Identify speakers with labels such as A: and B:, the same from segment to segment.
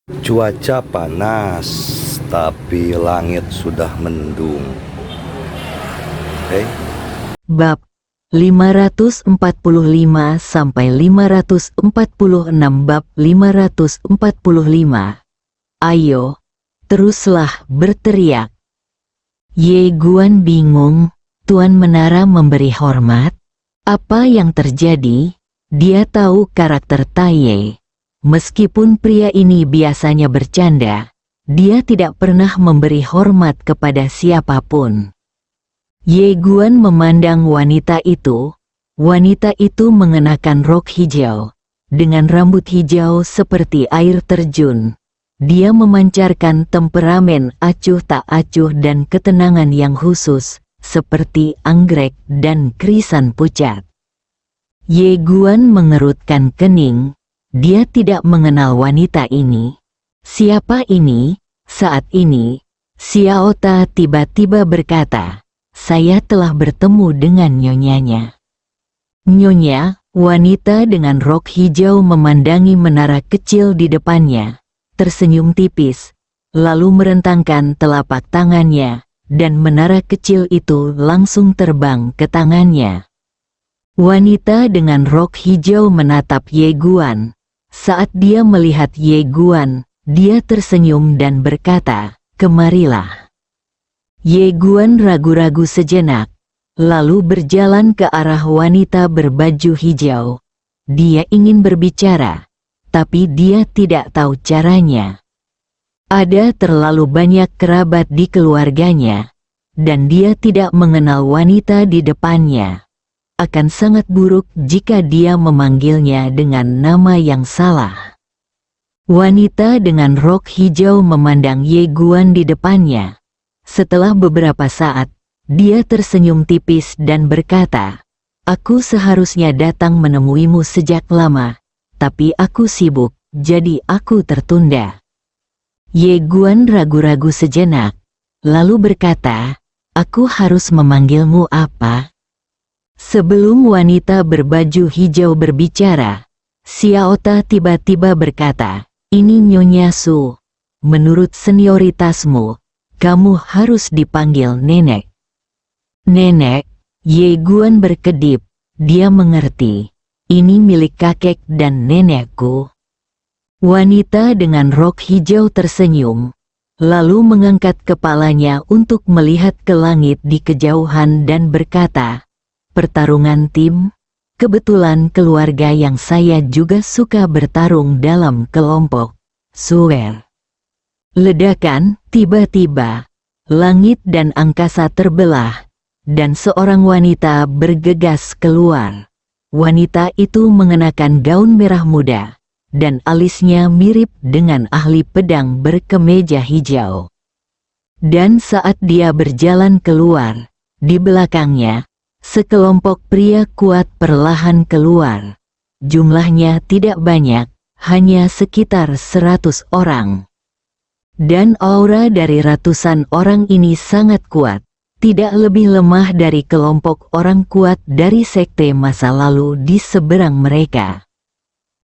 A: Cuaca panas, tapi langit sudah mendung. Oke,
B: Bab 545 sampai 546. Bab 545. Ayo, teruslah berteriak. Ye Guan bingung, Tuan Menara memberi hormat? Apa yang terjadi? Dia tahu karakter Taye. Meskipun pria ini biasanya bercanda, dia tidak pernah memberi hormat kepada siapapun. Ye Guan memandang wanita itu. Wanita itu mengenakan rok hijau, dengan rambut hijau seperti air terjun. Dia memancarkan temperamen acuh tak acuh dan ketenangan yang khusus, seperti anggrek dan krisan pucat. Ye Guan mengerutkan kening. Dia tidak mengenal wanita ini. Siapa ini? Saat ini, Xiao Ta tiba-tiba berkata, "Saya telah bertemu dengan nyonyanya." Nyonya, wanita dengan rok hijau memandangi menara kecil di depannya, tersenyum tipis, lalu merentangkan telapak tangannya, dan menara kecil itu langsung terbang ke tangannya. Wanita dengan rok hijau menatap Ye Guan. Saat dia melihat Ye Guan, dia tersenyum dan berkata, "Kemarilah." Ye Guan ragu-ragu sejenak, lalu berjalan ke arah wanita berbaju hijau. Dia ingin berbicara, tapi dia tidak tahu caranya. Ada terlalu banyak kerabat di keluarganya, dan dia tidak mengenal wanita di depannya. Akan sangat buruk jika dia memanggilnya dengan nama yang salah. Wanita dengan rok hijau memandang Ye Guan di depannya. Setelah beberapa saat, dia tersenyum tipis dan berkata, "Aku seharusnya datang menemuimu sejak lama, tapi aku sibuk, jadi aku tertunda." Ye Guan ragu-ragu sejenak, lalu berkata, "Aku harus memanggilmu apa?" Sebelum wanita berbaju hijau berbicara, Xiao Ta tiba-tiba berkata, "Ini Nyonya Su. Menurut senioritasmu, kamu harus dipanggil Nenek." "Nenek?" Ye Guan berkedip. Dia mengerti. Ini milik kakek dan nenekku. Wanita dengan rok hijau tersenyum, lalu mengangkat kepalanya untuk melihat ke langit di kejauhan dan berkata, "Pertarungan tim? Kebetulan keluarga yang saya juga suka bertarung dalam kelompok. Suer." Ledakan, tiba-tiba, langit dan angkasa terbelah, dan seorang wanita bergegas keluar. Wanita itu mengenakan gaun merah muda, dan alisnya mirip dengan ahli pedang berkemeja hijau. Dan saat dia berjalan keluar, di belakangnya, sekelompok pria kuat perlahan keluar. Jumlahnya tidak banyak, hanya sekitar 100 orang. Dan aura dari ratusan orang ini sangat kuat, tidak lebih lemah dari kelompok orang kuat dari sekte masa lalu di seberang mereka.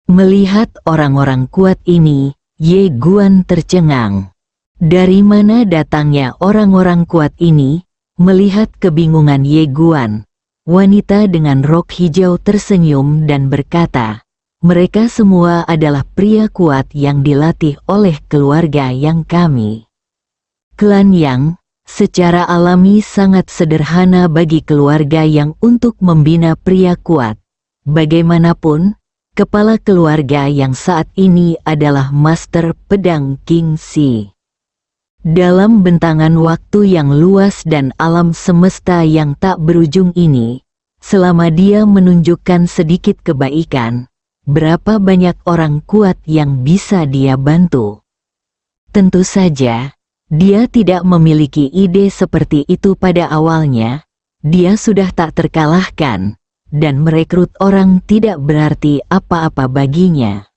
B: Melihat orang-orang kuat ini, Ye Guan tercengang. Dari mana datangnya orang-orang kuat ini? Melihat kebingungan Ye Guan, wanita dengan rok hijau tersenyum dan berkata, "Mereka semua adalah pria kuat yang dilatih oleh keluarga yang kami." Klan Yang, secara alami sangat sederhana bagi keluarga yang untuk membina pria kuat. Bagaimanapun, kepala keluarga yang saat ini adalah Master Pedang King Si. Dalam bentangan waktu yang luas dan alam semesta yang tak berujung ini, selama dia menunjukkan sedikit kebaikan, berapa banyak orang kuat yang bisa dia bantu? Tentu saja, dia tidak memiliki ide seperti itu pada awalnya. Dia sudah tak terkalahkan, dan merekrut orang tidak berarti apa-apa baginya.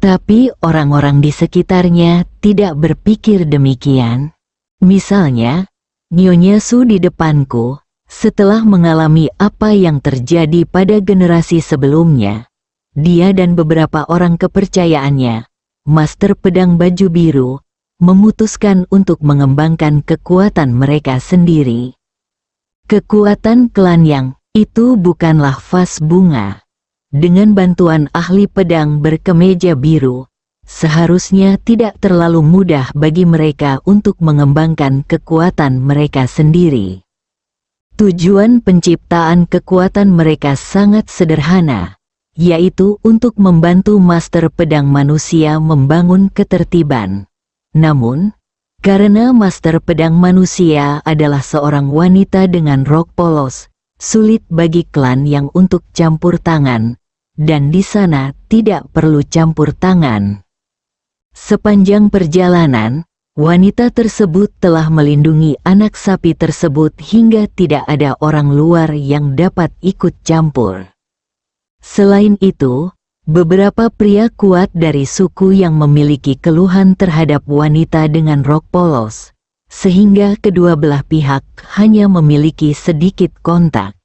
B: Tapi orang-orang di sekitarnya tidak berpikir demikian. Misalnya, Nyonya Su di depanku, setelah mengalami apa yang terjadi pada generasi sebelumnya, dia dan beberapa orang kepercayaannya Master Pedang Baju Biru memutuskan untuk mengembangkan kekuatan mereka sendiri. Kekuatan klan yang itu bukanlah vas bunga. Dengan bantuan ahli pedang berkemeja biru, seharusnya tidak terlalu mudah bagi mereka untuk mengembangkan kekuatan mereka sendiri. Tujuan penciptaan kekuatan mereka sangat sederhana, yaitu untuk membantu Master Pedang Manusia membangun ketertiban. Namun, karena Master Pedang Manusia adalah seorang wanita dengan rok polos, sulit bagi klan yang untuk campur tangan, dan di sana tidak perlu campur tangan. Sepanjang perjalanan, wanita tersebut telah melindungi anak sapi tersebut hingga tidak ada orang luar yang dapat ikut campur. Selain itu, beberapa pria kuat dari suku yang memiliki keluhan terhadap wanita dengan rok polos, sehingga kedua belah pihak hanya memiliki sedikit kontak.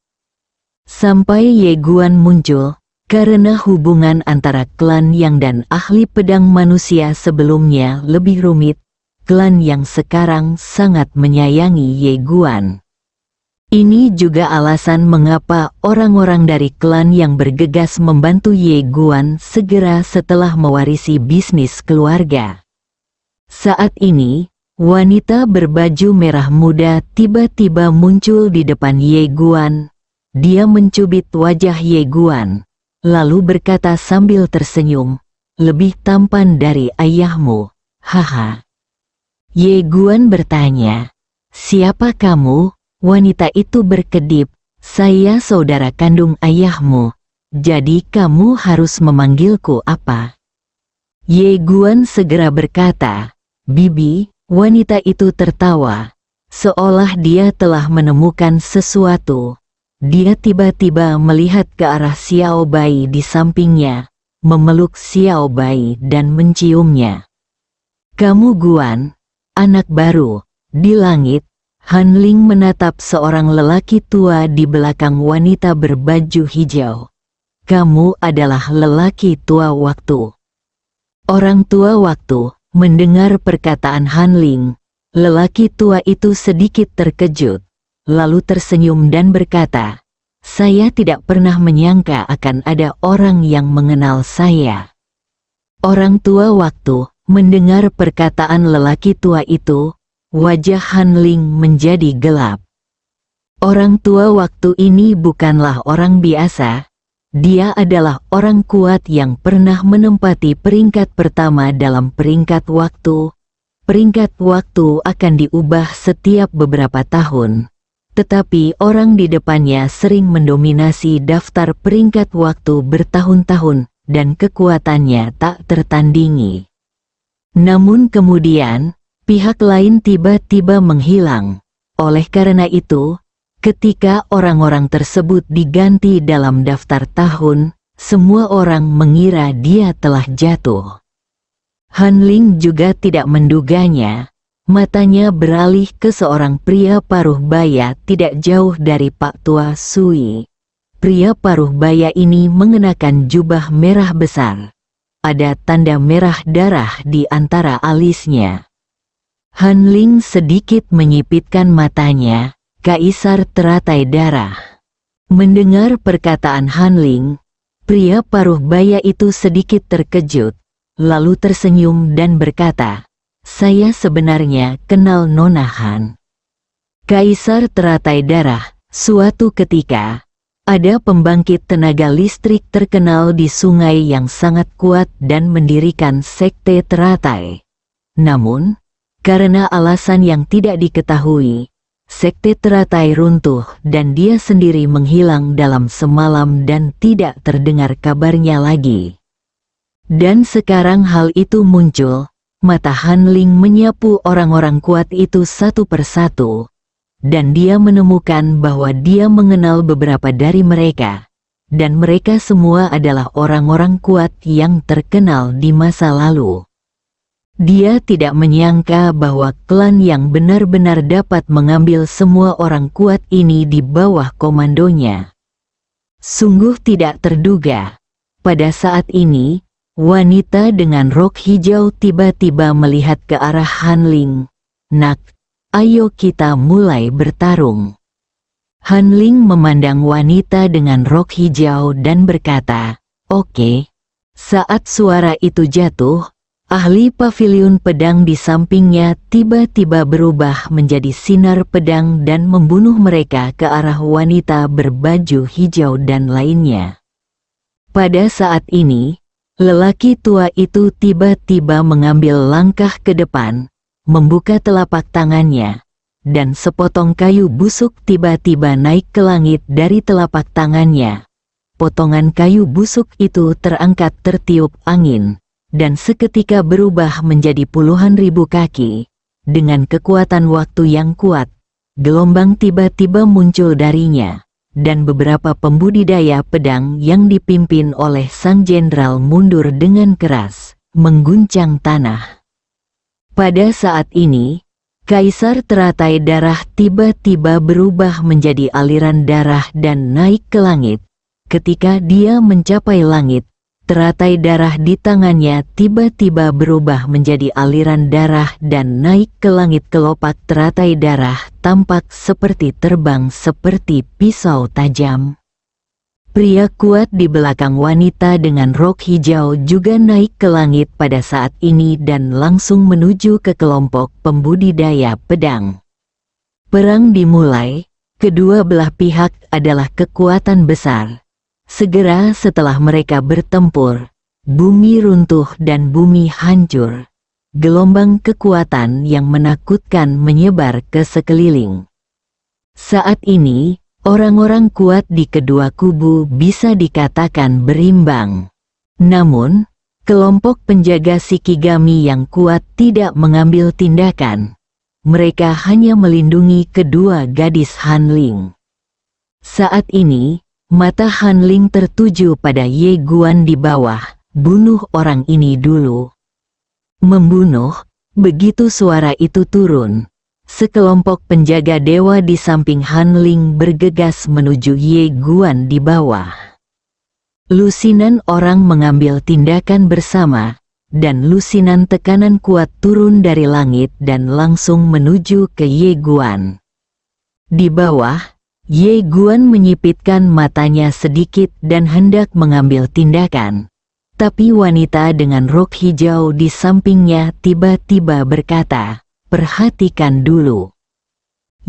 B: Sampai Ye Guan muncul, karena hubungan antara klan Yang dan ahli pedang manusia sebelumnya lebih rumit, klan Yang sekarang sangat menyayangi Ye Guan. Ini juga alasan mengapa orang-orang dari klan yang bergegas membantu Ye Guan segera setelah mewarisi bisnis keluarga. Saat ini, wanita berbaju merah muda tiba-tiba muncul di depan Ye Guan. Dia mencubit wajah Ye Guan, lalu berkata sambil tersenyum, "Lebih tampan dari ayahmu, haha." Ye Guan bertanya, "Siapa kamu?" Wanita itu berkedip, "Saya saudara kandung ayahmu, jadi kamu harus memanggilku apa?" Ye Guan segera berkata, "Bibi." Wanita itu tertawa, seolah dia telah menemukan sesuatu. Dia tiba-tiba melihat ke arah Xiao Bai di sampingnya, memeluk Xiao Bai dan menciumnya. "Kamu Guan, anak baru." Di langit, Han Ling menatap seorang lelaki tua di belakang wanita berbaju hijau. "Kamu adalah lelaki tua waktu." Orang tua waktu mendengar perkataan Han Ling. Lelaki tua itu sedikit terkejut, lalu tersenyum dan berkata, "Saya tidak pernah menyangka akan ada orang yang mengenal saya." Orang tua waktu mendengar perkataan lelaki tua itu. Wajah Han Ling menjadi gelap. Orang tua waktu ini bukanlah orang biasa. Dia adalah orang kuat yang pernah menempati peringkat pertama dalam peringkat waktu. Peringkat waktu akan diubah setiap beberapa tahun. Tetapi orang di depannya sering mendominasi daftar peringkat waktu bertahun-tahun, dan kekuatannya tak tertandingi. Namun kemudian, pihak lain tiba-tiba menghilang. Oleh karena itu, ketika orang-orang tersebut diganti dalam daftar tahun, semua orang mengira dia telah jatuh. Han Ling juga tidak menduganya. Matanya beralih ke seorang pria paruh baya tidak jauh dari Pak Tua Sui. Pria paruh baya ini mengenakan jubah merah besar. Ada tanda merah darah di antara alisnya. Han Ling sedikit menyipitkan matanya, "Kaisar teratai darah." Mendengar perkataan Han Ling, pria paruh baya itu sedikit terkejut, lalu tersenyum dan berkata, "Saya sebenarnya kenal Nona Han." Kaisar teratai darah. Suatu ketika, ada pembangkit tenaga listrik terkenal di sungai yang sangat kuat dan mendirikan sekte teratai. Namun, karena alasan yang tidak diketahui, sekte teratai runtuh dan dia sendiri menghilang dalam semalam dan tidak terdengar kabarnya lagi. Dan sekarang hal itu muncul, mata Han Ling menyapu orang-orang kuat itu satu persatu, dan dia menemukan bahwa dia mengenal beberapa dari mereka, dan mereka semua adalah orang-orang kuat yang terkenal di masa lalu. Dia tidak menyangka bahwa klan yang benar-benar dapat mengambil semua orang kuat ini di bawah komandonya. Sungguh tidak terduga. Pada saat ini, wanita dengan rok hijau tiba-tiba melihat ke arah Han Ling. "Nak, ayo kita mulai bertarung." Han Ling memandang wanita dengan rok hijau dan berkata, "Oke." Saat suara itu jatuh, ahli paviliun pedang di sampingnya tiba-tiba berubah menjadi sinar pedang dan membunuh mereka ke arah wanita berbaju hijau dan lainnya. Pada saat ini, lelaki tua itu tiba-tiba mengambil langkah ke depan, membuka telapak tangannya, dan sepotong kayu busuk tiba-tiba naik ke langit dari telapak tangannya. Potongan kayu busuk itu terangkat tertiup angin, dan seketika berubah menjadi puluhan ribu kaki. Dengan kekuatan waktu yang kuat, gelombang tiba-tiba muncul darinya, dan beberapa pembudidaya pedang yang dipimpin oleh sang jenderal mundur dengan keras, mengguncang tanah. Pada saat ini, Kaisar teratai darah tiba-tiba berubah menjadi aliran darah dan naik ke langit. Ketika dia mencapai langit, teratai darah di tangannya tiba-tiba berubah menjadi aliran darah dan naik ke langit. Kelopak teratai darah tampak seperti terbang seperti pisau tajam. Pria kuat di belakang wanita dengan rok hijau juga naik ke langit pada saat ini dan langsung menuju ke kelompok pembudidaya pedang. Perang dimulai, kedua belah pihak adalah kekuatan besar. Segera setelah mereka bertempur, bumi runtuh dan bumi hancur. Gelombang kekuatan yang menakutkan menyebar ke sekeliling. Saat ini, orang-orang kuat di kedua kubu bisa dikatakan berimbang. Namun, kelompok penjaga Shikigami yang kuat tidak mengambil tindakan. Mereka hanya melindungi kedua gadis Han Ling. Saat ini, mata Han Ling tertuju pada Ye Guan di bawah. "Bunuh orang ini dulu." Membunuh, begitu suara itu turun. Sekelompok penjaga dewa di samping Han Ling bergegas menuju Ye Guan di bawah. Lusinan orang mengambil tindakan bersama, dan lusinan tekanan kuat turun dari langit dan langsung menuju ke Ye Guan. Di bawah, Ye Guan menyipitkan matanya sedikit dan hendak mengambil tindakan. Tapi wanita dengan rok hijau di sampingnya tiba-tiba berkata, "Perhatikan dulu."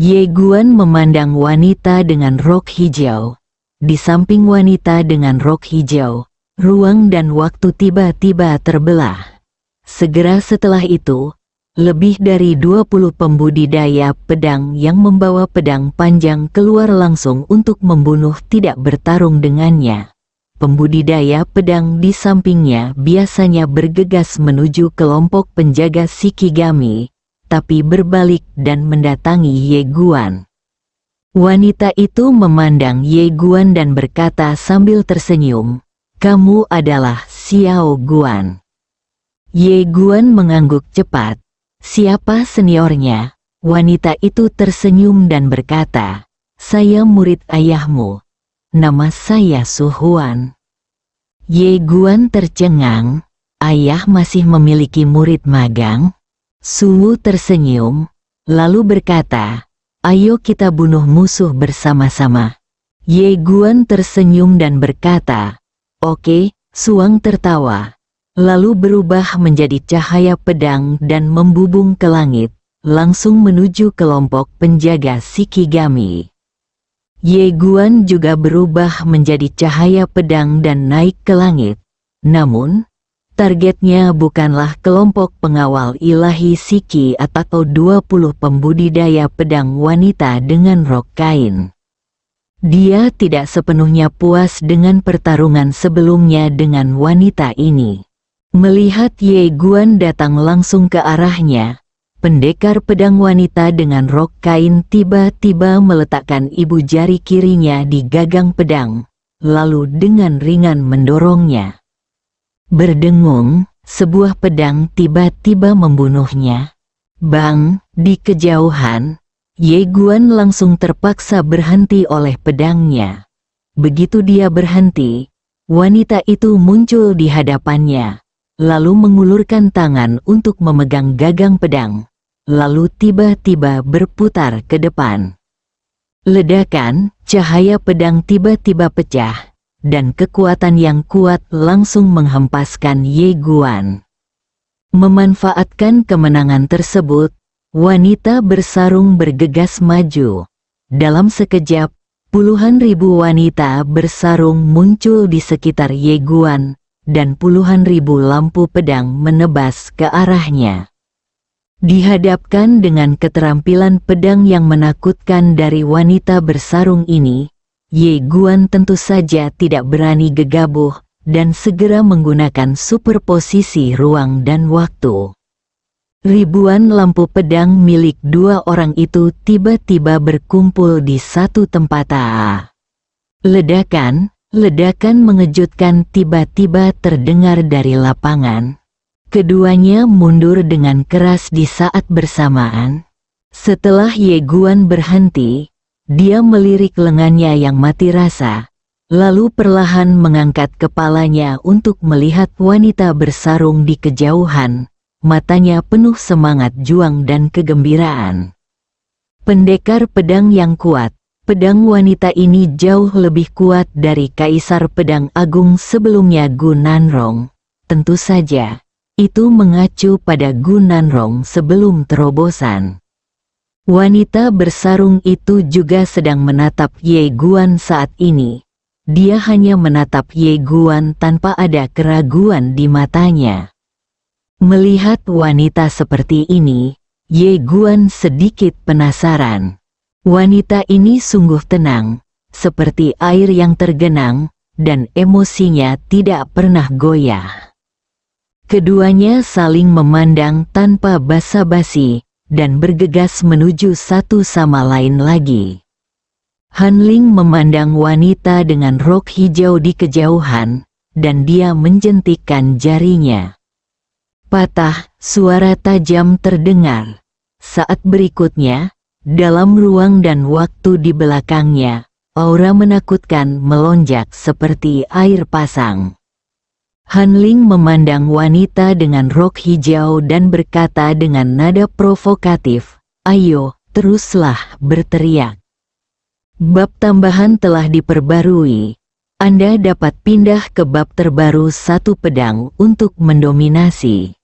B: Ye Guan memandang wanita dengan rok hijau. Di samping wanita dengan rok hijau, ruang dan waktu tiba-tiba terbelah. Segera setelah itu, lebih dari 20 pembudidaya pedang yang membawa pedang panjang keluar langsung untuk membunuh tidak bertarung dengannya. Pembudidaya pedang di sampingnya biasanya bergegas menuju kelompok penjaga Shikigami, tapi berbalik dan mendatangi Ye Guan. Wanita itu memandang Ye Guan dan berkata sambil tersenyum, "Kamu adalah Xiao Guan." Ye Guan mengangguk cepat. "Siapa seniornya?" Wanita itu tersenyum dan berkata, "Saya murid ayahmu. Nama saya Su Huan." Ye Guan tercengang. "Ayah masih memiliki murid magang?" Su tersenyum, lalu berkata, "Ayo kita bunuh musuh bersama-sama." Ye Guan tersenyum dan berkata, "Oke." Suang tertawa, lalu berubah menjadi cahaya pedang dan membubung ke langit, langsung menuju kelompok penjaga Shikigami. Ye Guan juga berubah menjadi cahaya pedang dan naik ke langit. Namun, targetnya bukanlah kelompok pengawal ilahi Shiki atau 20 pembudidaya pedang wanita dengan rok kain. Dia tidak sepenuhnya puas dengan pertarungan sebelumnya dengan wanita ini. Melihat Ye Guan datang langsung ke arahnya, pendekar pedang wanita dengan rok kain tiba-tiba meletakkan ibu jari kirinya di gagang pedang, lalu dengan ringan mendorongnya. Berdengung, sebuah pedang tiba-tiba membunuhnya. Bang, di kejauhan, Ye Guan langsung terpaksa berhenti oleh pedangnya. Begitu dia berhenti, wanita itu muncul di hadapannya, lalu mengulurkan tangan untuk memegang gagang pedang, lalu tiba-tiba berputar ke depan. Ledakan, cahaya pedang tiba-tiba pecah, dan kekuatan yang kuat langsung menghempaskan Ye Guan. Memanfaatkan kemenangan tersebut, wanita bersarung bergegas maju. Dalam sekejap, puluhan ribu wanita bersarung muncul di sekitar Ye Guan, dan puluhan ribu lampu pedang menebas ke arahnya. Dihadapkan dengan keterampilan pedang yang menakutkan dari wanita bersarung ini, Ye Guan tentu saja tidak berani gegabah dan segera menggunakan superposisi ruang dan waktu. Ribuan lampu pedang milik dua orang itu tiba-tiba berkumpul di satu tempat. Ledakan mengejutkan tiba-tiba terdengar dari lapangan. Keduanya mundur dengan keras di saat bersamaan. Setelah Ye Guan berhenti, dia melirik lengannya yang mati rasa, lalu perlahan mengangkat kepalanya untuk melihat wanita bersarung di kejauhan, matanya penuh semangat juang dan kegembiraan. Pendekar pedang yang kuat, pedang wanita ini jauh lebih kuat dari Kaisar Pedang Agung sebelumnya Gu Nanrong. Tentu saja, itu mengacu pada Gu Nanrong sebelum terobosan. Wanita bersarung itu juga sedang menatap Ye Guan saat ini. Dia hanya menatap Ye Guan tanpa ada keraguan di matanya. Melihat wanita seperti ini, Ye Guan sedikit penasaran. Wanita ini sungguh tenang, seperti air yang tergenang, dan emosinya tidak pernah goyah. Keduanya saling memandang tanpa basa-basi, dan bergegas menuju satu sama lain lagi. Han Ling memandang wanita dengan rok hijau di kejauhan, dan dia menjentikkan jarinya. Patah, suara tajam terdengar. Saat berikutnya, dalam ruang dan waktu di belakangnya, aura menakutkan melonjak seperti air pasang. Han Ling memandang wanita dengan rok hijau dan berkata dengan nada provokatif, "Ayo, teruslah berteriak. Bab tambahan telah diperbarui. Anda dapat pindah ke bab terbaru satu pedang untuk mendominasi."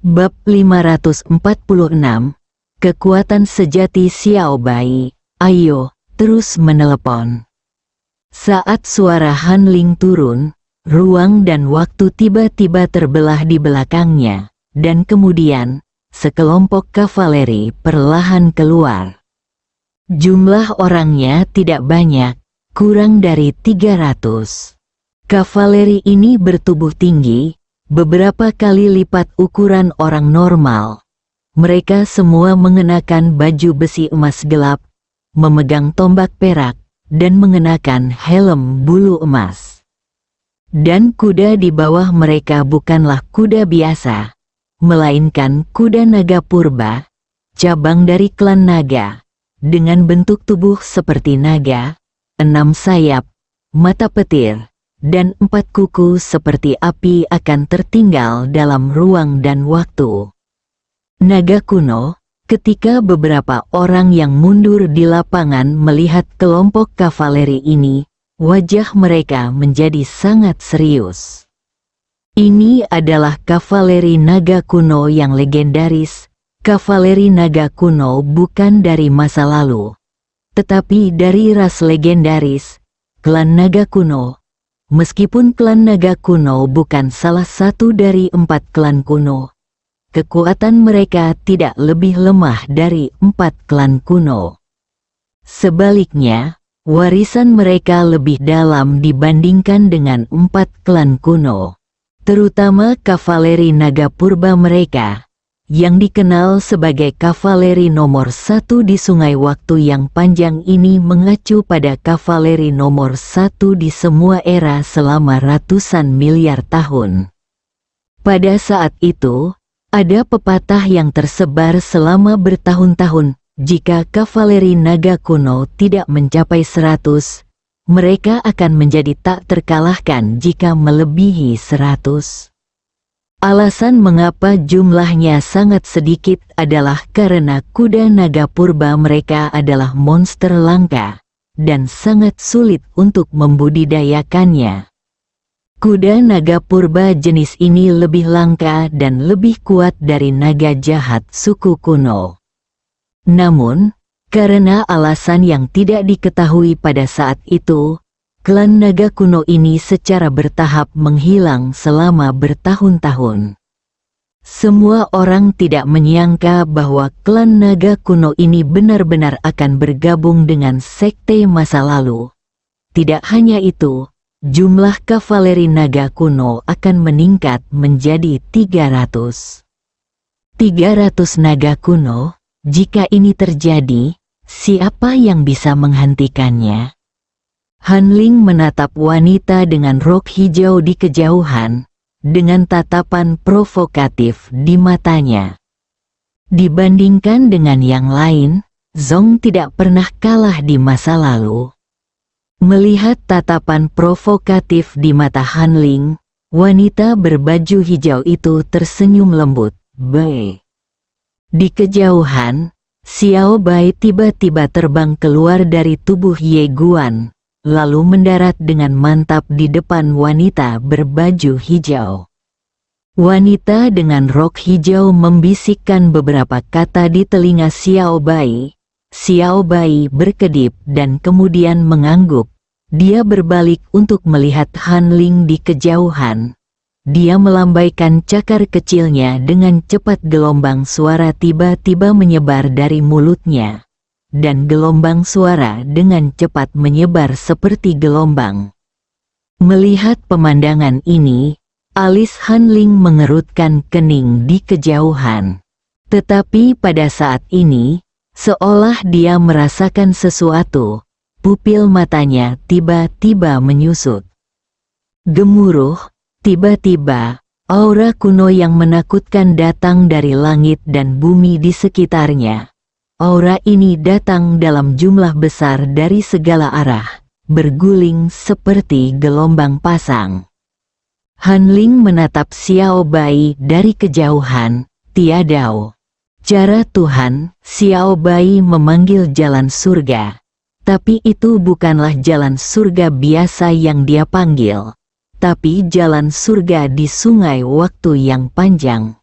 B: Bab 546, Kekuatan Sejati Xiao Bai. Ayo, terus menelepon. Saat suara Han Ling turun, ruang dan waktu tiba-tiba terbelah di belakangnya, dan kemudian, sekelompok kavaleri perlahan keluar. Jumlah orangnya tidak banyak, kurang dari 300. Kavaleri ini bertubuh tinggi, beberapa kali lipat ukuran orang normal. Mereka semua mengenakan baju besi emas gelap, memegang tombak perak, dan mengenakan helm bulu emas. Dan kuda di bawah mereka bukanlah kuda biasa, melainkan kuda naga purba, cabang dari klan naga, dengan bentuk tubuh seperti naga, 6 sayap, mata petir, dan 4 kuku seperti api akan tertinggal dalam ruang dan waktu. Naga kuno. Ketika beberapa orang yang mundur di lapangan melihat kelompok kavaleri ini, wajah mereka menjadi sangat serius. Ini adalah kavaleri naga kuno yang legendaris. Kavaleri naga kuno bukan dari masa lalu, tetapi dari ras legendaris, klan naga kuno. Meskipun klan naga kuno bukan salah satu dari 4 klan kuno, kekuatan mereka tidak lebih lemah dari 4 klan kuno. Sebaliknya, warisan mereka lebih dalam dibandingkan dengan 4 klan kuno, terutama kavaleri naga purba mereka, yang dikenal sebagai kavaleri nomor 1 di Sungai Waktu yang panjang ini mengacu pada kavaleri nomor 1 di semua era selama ratusan miliar tahun. Pada saat itu, ada pepatah yang tersebar selama bertahun-tahun. Jika kavaleri naga kuno tidak mencapai 100, mereka akan menjadi tak terkalahkan jika melebihi 100. Alasan mengapa jumlahnya sangat sedikit adalah karena kuda naga purba mereka adalah monster langka dan sangat sulit untuk membudidayakannya. Kuda naga purba jenis ini lebih langka dan lebih kuat dari naga jahat suku kuno. Namun, karena alasan yang tidak diketahui pada saat itu, klan naga kuno ini secara bertahap menghilang selama bertahun-tahun. Semua orang tidak menyangka bahwa klan naga kuno ini benar-benar akan bergabung dengan sekte masa lalu. Tidak hanya itu, jumlah kavaleri naga kuno akan meningkat menjadi 300. 300 naga kuno, jika ini terjadi, siapa yang bisa menghentikannya? Hanling menatap wanita dengan rok hijau di kejauhan, dengan tatapan provokatif di matanya. Dibandingkan dengan yang lain, Zong tidak pernah kalah di masa lalu. Melihat tatapan provokatif di mata Hanling, wanita berbaju hijau itu tersenyum lembut. Bai. Di kejauhan, Xiao Bai tiba-tiba terbang keluar dari tubuh Ye Guan, lalu mendarat dengan mantap di depan wanita berbaju hijau. Wanita dengan rok hijau membisikkan beberapa kata di telinga Xiao Bai. Xiao Bai berkedip dan kemudian mengangguk. Dia berbalik untuk melihat Hanling di kejauhan. Dia melambaikan cakar kecilnya dengan cepat. Gelombang suara tiba-tiba menyebar dari mulutnya. Dan gelombang suara dengan cepat menyebar seperti gelombang. Melihat pemandangan ini, alis Hanling mengerutkan kening di kejauhan. Tetapi pada saat ini, seolah dia merasakan sesuatu, pupil matanya tiba-tiba menyusut. Gemuruh, tiba-tiba, aura kuno yang menakutkan datang dari langit dan bumi di sekitarnya. Aura ini datang dalam jumlah besar dari segala arah, berguling seperti gelombang pasang. Hanling menatap Xiao Bai dari kejauhan. Tiadao. Cara Tuhan, Xiao Bai memanggil jalan surga. Tapi itu bukanlah jalan surga biasa yang dia panggil, tapi jalan surga di sungai waktu yang panjang.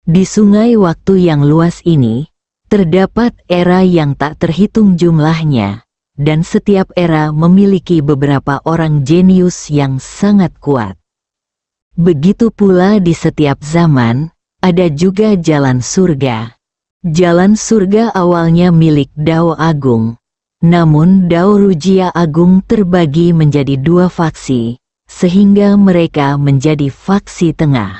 B: Di sungai waktu yang luas ini, terdapat era yang tak terhitung jumlahnya, dan setiap era memiliki beberapa orang jenius yang sangat kuat. Begitu pula di setiap zaman, ada juga jalan surga. Jalan surga awalnya milik Dao Agung. Namun Dao Rujia Agung terbagi menjadi dua faksi, sehingga mereka menjadi faksi tengah.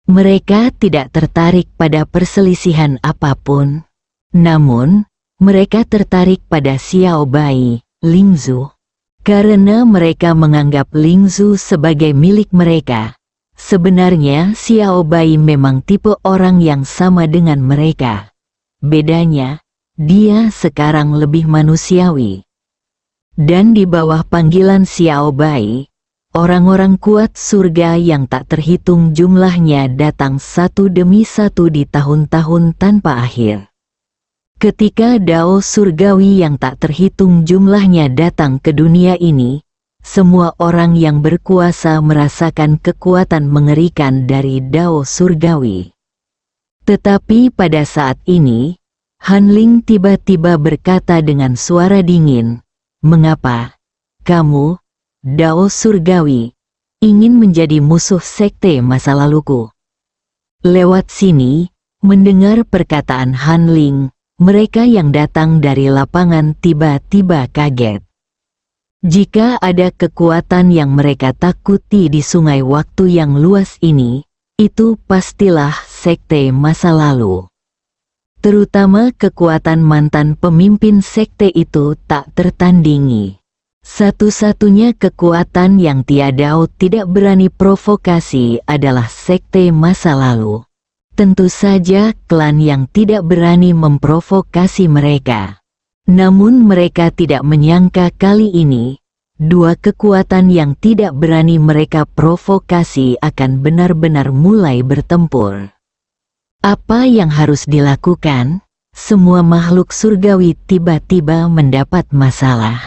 B: Mereka tidak tertarik pada perselisihan apapun. Namun, mereka tertarik pada Xiao Bai, Lingzu. Karena mereka menganggap Lingzu sebagai milik mereka. Sebenarnya Xiao Bai memang tipe orang yang sama dengan mereka. Bedanya, dia sekarang lebih manusiawi. Dan di bawah panggilan Xiao Bai, orang-orang kuat surga yang tak terhitung jumlahnya datang satu demi satu di tahun-tahun tanpa akhir. Ketika Dao surgawi yang tak terhitung jumlahnya datang ke dunia ini, semua orang yang berkuasa merasakan kekuatan mengerikan dari Dao surgawi. Tetapi pada saat ini, Hanling tiba-tiba berkata dengan suara dingin, "Mengapa kamu, Dao surgawi, ingin menjadi musuh sekte masa laluku?" Lewat sini, mendengar perkataan Hanling, mereka yang datang dari lapangan tiba-tiba kaget. Jika ada kekuatan yang mereka takuti di sungai waktu yang luas ini, itu pastilah sekte masa lalu. Terutama kekuatan mantan pemimpin sekte itu tak tertandingi. Satu-satunya kekuatan yang Tiadao tidak berani provokasi adalah sekte masa lalu. Tentu saja klan yang tidak berani memprovokasi mereka. Namun mereka tidak menyangka kali ini, dua kekuatan yang tidak berani mereka provokasi akan benar-benar mulai bertempur. Apa yang harus dilakukan? Semua makhluk surgawi tiba-tiba mendapat masalah.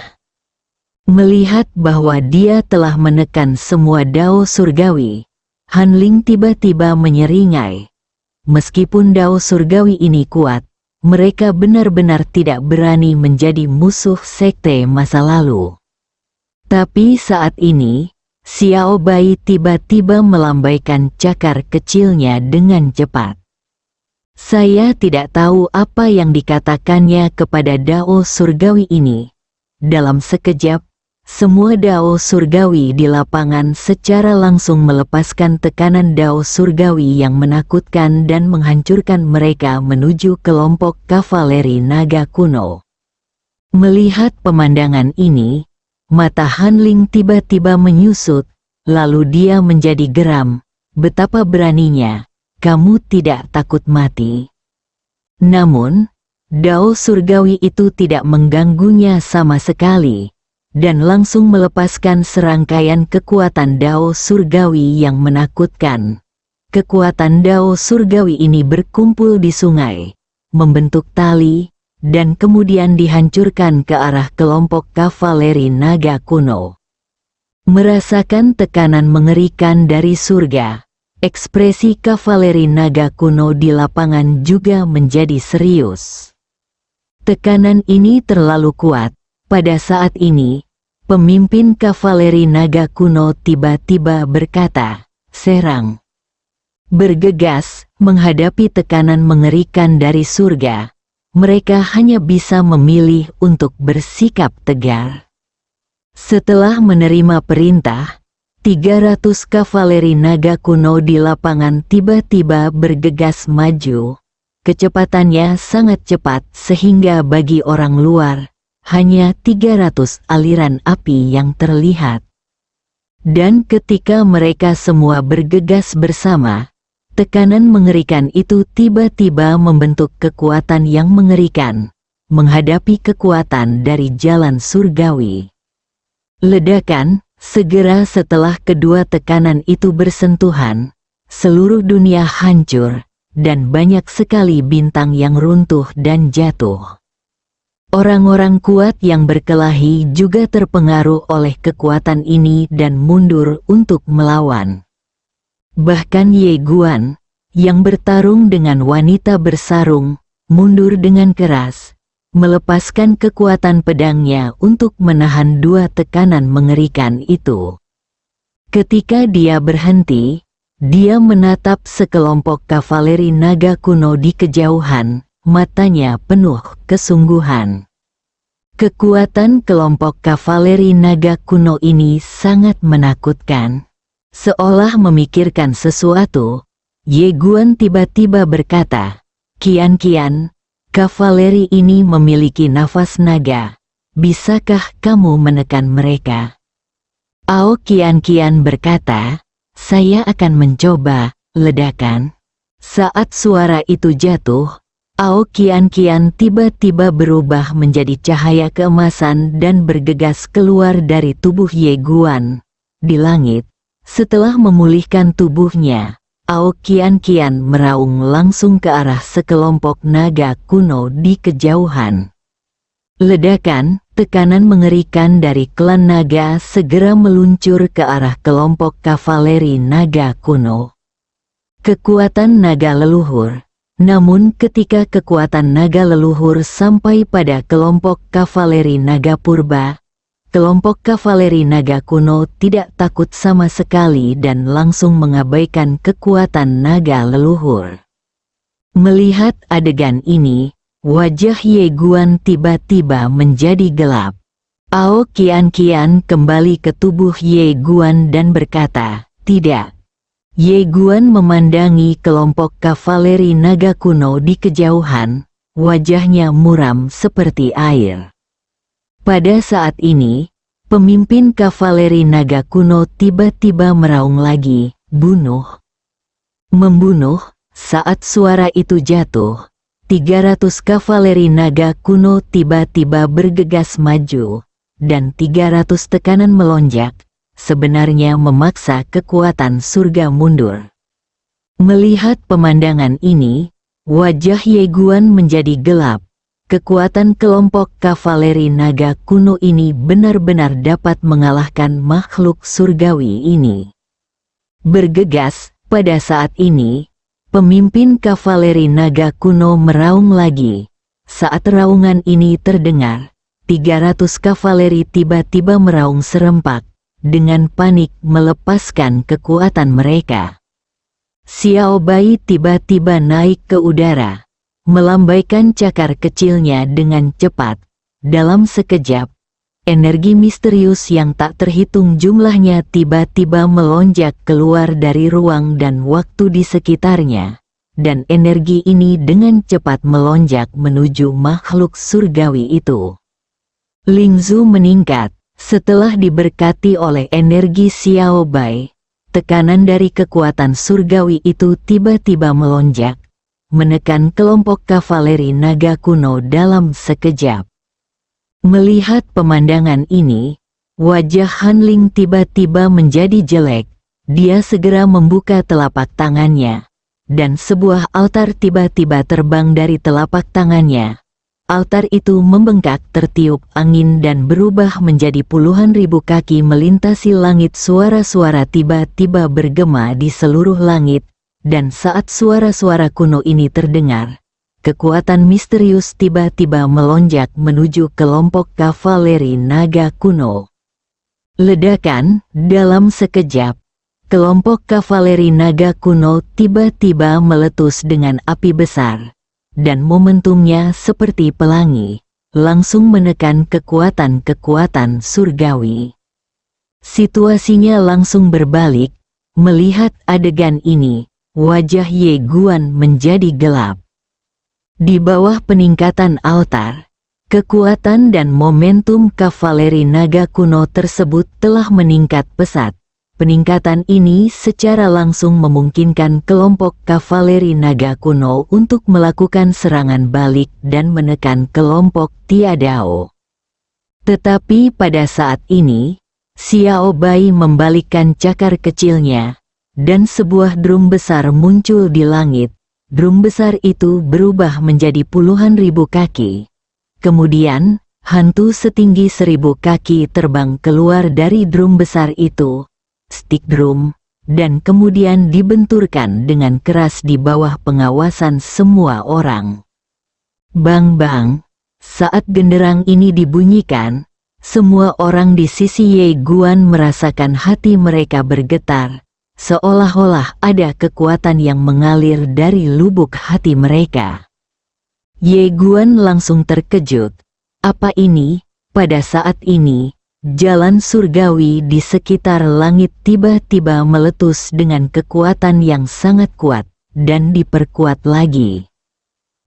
B: Melihat bahwa dia telah menekan semua dao surgawi, Han Ling tiba-tiba menyeringai. Meskipun dao surgawi ini kuat, mereka benar-benar tidak berani menjadi musuh sekte masa lalu. Tapi saat ini, Xiao Bai tiba-tiba melambaikan cakar kecilnya dengan cepat. Saya tidak tahu apa yang dikatakannya kepada dao surgawi ini. Dalam sekejap, semua dao surgawi di lapangan secara langsung melepaskan tekanan dao surgawi yang menakutkan dan menghancurkan mereka menuju kelompok kavaleri naga kuno. Melihat pemandangan ini, mata Han Ling tiba-tiba menyusut, lalu dia menjadi geram. Betapa beraninya, kamu tidak takut mati. Namun, dao surgawi itu tidak mengganggunya sama sekali, dan langsung melepaskan serangkaian kekuatan dao surgawi yang menakutkan. Kekuatan dao surgawi ini berkumpul di sungai, membentuk tali, dan kemudian dihancurkan ke arah kelompok kavaleri naga kuno. Merasakan tekanan mengerikan dari surga, ekspresi kavaleri naga kuno di lapangan juga menjadi serius. Tekanan ini terlalu kuat. Pada saat ini, pemimpin kavaleri naga kuno tiba-tiba berkata, "Serang." Bergegas, menghadapi tekanan mengerikan dari surga, mereka hanya bisa memilih untuk bersikap tegar. Setelah menerima perintah, 300 kavaleri naga kuno di lapangan tiba-tiba bergegas maju. Kecepatannya sangat cepat sehingga bagi orang luar, hanya 300 aliran api yang terlihat. Dan ketika mereka semua bergegas bersama, tekanan mengerikan itu tiba-tiba membentuk kekuatan yang mengerikan, menghadapi kekuatan dari jalan surgawi. Ledakan, segera setelah kedua tekanan itu bersentuhan, seluruh dunia hancur, dan banyak sekali bintang yang runtuh dan jatuh. Orang-orang kuat yang berkelahi juga terpengaruh oleh kekuatan ini dan mundur untuk melawan. Bahkan Ye Guan, yang bertarung dengan wanita bersarung, mundur dengan keras, melepaskan kekuatan pedangnya untuk menahan dua tekanan mengerikan itu. Ketika dia berhenti, dia menatap sekelompok kavaleri naga kuno di kejauhan. Matanya penuh kesungguhan. Kekuatan kelompok kavaleri naga kuno ini sangat menakutkan. Seolah memikirkan sesuatu, Ye Guan tiba-tiba berkata, "Kian, kavaleri ini memiliki nafas naga. Bisakah kamu menekan mereka?" Ao Kian berkata, "Saya akan mencoba." Ledakan. Saat suara itu jatuh, Ao Kian tiba-tiba berubah menjadi cahaya keemasan dan bergegas keluar dari tubuh Ye Guan. Di langit, setelah memulihkan tubuhnya, Ao Kian meraung langsung ke arah sekelompok naga kuno di kejauhan. Ledakan, tekanan mengerikan dari klan naga segera meluncur ke arah kelompok kavaleri naga kuno. Kekuatan naga leluhur. Namun ketika kekuatan naga leluhur sampai pada kelompok kavaleri naga purba, kelompok kavaleri naga kuno tidak takut sama sekali dan langsung mengabaikan kekuatan naga leluhur. Melihat adegan ini, wajah Ye Guan tiba-tiba menjadi gelap. Ao Kian kembali ke tubuh Ye Guan dan berkata, "Tidak." Ye Guan memandangi kelompok kavaleri naga kuno di kejauhan, wajahnya muram seperti air. Pada saat ini, pemimpin kavaleri naga kuno tiba-tiba meraung lagi, "Bunuh!" Membunuh. Saat suara itu jatuh, 300 kavaleri naga kuno tiba-tiba bergegas maju, dan 300 tekanan melonjak, sebenarnya memaksa kekuatan surga mundur. Melihat pemandangan ini, wajah Ye Guan menjadi gelap. Kekuatan kelompok kavaleri naga kuno ini benar-benar dapat mengalahkan makhluk surgawi ini. Bergegas, pada saat ini, pemimpin kavaleri naga kuno meraung lagi. Saat raungan ini terdengar, 300 kavaleri tiba-tiba meraung serempak, dengan panik melepaskan kekuatan mereka. Xiao Bai tiba-tiba naik ke udara, melambaikan cakar kecilnya dengan cepat. Dalam sekejap, energi misterius yang tak terhitung jumlahnya tiba-tiba melonjak keluar dari ruang dan waktu di sekitarnya, dan energi ini dengan cepat melonjak menuju makhluk surgawi itu. Lingzu meningkat, setelah diberkati oleh energi Xiao Bai. Tekanan dari kekuatan surgawi itu tiba-tiba melonjak, menekan kelompok kavaleri naga kuno dalam sekejap. Melihat pemandangan ini, wajah Han Ling tiba-tiba menjadi jelek. Dia segera membuka telapak tangannya, dan sebuah altar tiba-tiba terbang dari telapak tangannya. Altar itu membengkak tertiup angin dan berubah menjadi puluhan ribu kaki melintasi langit. Suara-suara tiba-tiba bergema di seluruh langit, dan saat suara-suara kuno ini terdengar, kekuatan misterius tiba-tiba melonjak menuju kelompok kavaleri naga kuno. Ledakan, dalam sekejap, kelompok kavaleri naga kuno tiba-tiba meletus dengan api besar. Dan momentumnya seperti pelangi, langsung menekan kekuatan-kekuatan surgawi. Situasinya langsung berbalik. Melihat adegan ini, wajah Ye Guan menjadi gelap. Di bawah peningkatan altar, kekuatan dan momentum kavaleri naga kuno tersebut telah meningkat pesat. Peningkatan ini secara langsung memungkinkan kelompok kavaleri naga kuno untuk melakukan serangan balik dan menekan kelompok Tiadao. Tetapi pada saat ini, Xiao Bai membalikkan cakar kecilnya, dan sebuah drum besar muncul di langit. Drum besar itu berubah menjadi puluhan ribu kaki. Kemudian, hantu setinggi 1000 kaki terbang keluar dari drum besar itu. Stick drum, dan kemudian dibenturkan dengan keras di bawah pengawasan semua orang. Bang-bang, saat genderang ini dibunyikan, semua orang di sisi Ye Guan merasakan hati mereka bergetar, seolah-olah ada kekuatan yang mengalir dari lubuk hati mereka. Ye Guan langsung terkejut. Apa ini? Pada saat ini, jalan surgawi di sekitar langit tiba-tiba meletus dengan kekuatan yang sangat kuat, dan diperkuat lagi.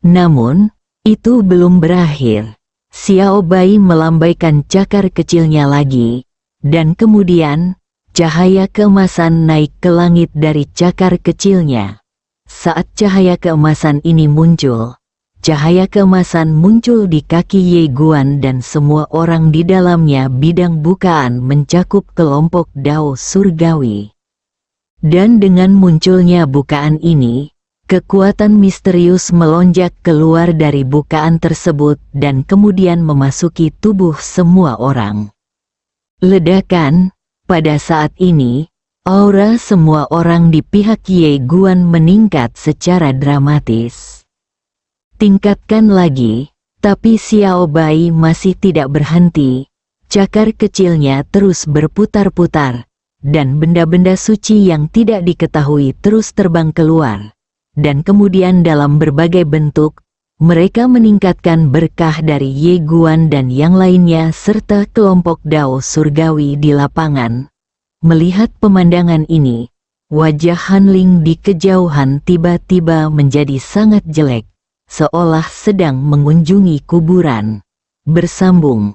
B: Namun, itu belum berakhir. Xiao Bai melambaikan cakar kecilnya lagi, dan kemudian, cahaya keemasan naik ke langit dari cakar kecilnya. Saat cahaya keemasan ini muncul, cahaya keemasan muncul di kaki Ye Guan dan semua orang di dalamnya. Bidang bukaan mencakup kelompok Dao surgawi. Dan dengan munculnya bukaan ini, kekuatan misterius melonjak keluar dari bukaan tersebut dan kemudian memasuki tubuh semua orang. Ledakan, pada saat ini, aura semua orang di pihak Ye Guan meningkat secara dramatis. Tingkatkan lagi, tapi Xiao Bai masih tidak berhenti. Cakar kecilnya terus berputar-putar, dan benda-benda suci yang tidak diketahui terus terbang keluar. Dan kemudian dalam berbagai bentuk, mereka meningkatkan berkah dari Ye Guan dan yang lainnya serta kelompok Dao surgawi di lapangan. Melihat pemandangan ini, wajah Han Ling di kejauhan tiba-tiba menjadi sangat jelek, seolah sedang mengunjungi kuburan. Bersambung.